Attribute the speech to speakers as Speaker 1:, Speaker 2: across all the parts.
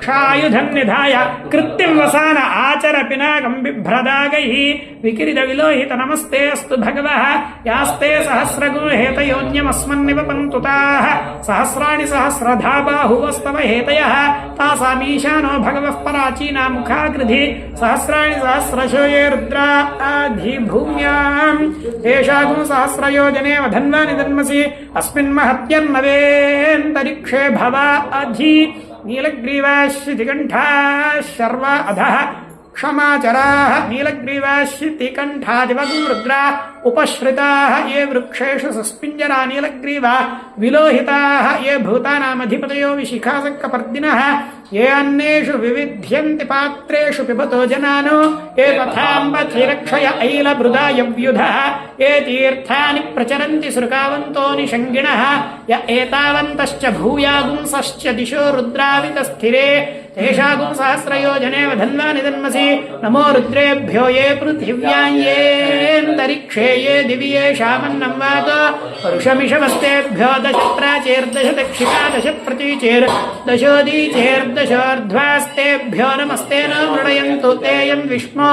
Speaker 1: क्षायुधं निधाय कृत्तिं वसान आचर पिनाकं बिभ्रदागैः विकिरित विलोहित नमस्ते अस्तु भगवः यास्ते सहस्रगुहेतयोन्यमस्मन्निव पन्तुताः सहस्राणि सहस्रधा बाहुवस्तव हेतयः तासामीशानो भगवः पराचीना मुखाकृधि सहस्राणि सहस्रशो ये रुद्राधिभूम्याम् एषागुं सहस्रयोजने वधन्वानि धन्मसि अस्मिन् महत्यन्नवेऽन्तरिक्षे भवा अधि नीलग्रीवाश्रितिकण्ठाः शर्व अधः क्षमाचराः नीलग्रीवाश्रितिकण्ठादिवगुं रुद्रा उपश्रिताः ये वृक्षेषु सस्पिञ्जरा नीलग्रीवा विलोहिताः ये भूतानामधिपतयो विशिखासक्कपर्दिनः ये अन्नेषु विविध्यन्ति पात्रेषु पिबतो जनानो ये तथाम्बथिरक्षय ऐलभृदायव्युधः ये तीर्थानि प्रचरन्ति सृकावन्तो निषङ्गिणः य एतावन्तश्च भूयागुंसश्च दिशो रुद्रावितस्थिरे तेषागुं सहस्रयोजने वधन्वानि धन्मसि नमो रुद्रेभ्यो ये पृथिव्यां येऽन्तरिक्षे ये दिवि येषामन्नं वातो परुषमिषमस्तेभ्यो दश प्राचेर्दश दक्षिणा दश प्रतीचेर्दशोदीचेर्दशोर्ध्वास्तेभ्यो नमस्ते न मृडयन्तु ते यं विष्णो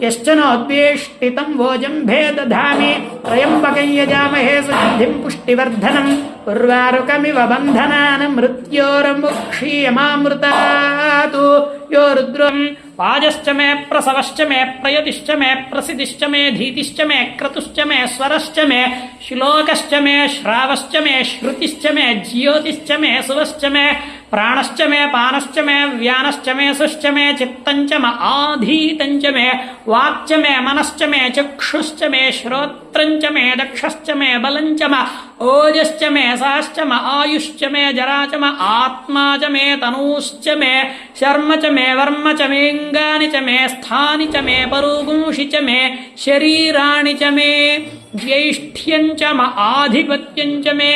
Speaker 1: यश्च नोद्वेष्टितं वोजम्भे दधामि त्र्यम्बकं यजामहे सुगन्धिं पुष्टिवर्धनम् उर्वारुकमिव बन्धनान् मृत्योर्मुक्षीयमामृतातु यो रुद्रम् वाजश्च मे प्रसवश्च मे प्रयतिश्च मे प्रसिद्धिश्च मे धीतिश्च मे क्रतुश्च मे स्वरश्च मे श्लोकश्च मे श्रावश्च मे श्रुतिश्च मे ज्योतिश्च मे सुवश्च मे प्राणश्च मे पानश्च मे व्यानश्च मे सुश्च मे चित्तञ्च मे आधीतञ्च मे वाक्च मे मनश्च मे चक्षुश्च मे श्रोत्रञ्च मे दक्षश्च मे बलञ्च मे ओजश्च मे साश्च मे आयुश्च मे जरा च मे आत्मा च मे तनूश्च मे शर्म च मे वर्म च मे अंगानि च मे स्थानि च मे परुगुंषि च मे शरीराणि च मे ज्यैष्ठ्यं च मे आधिपत्यं च मे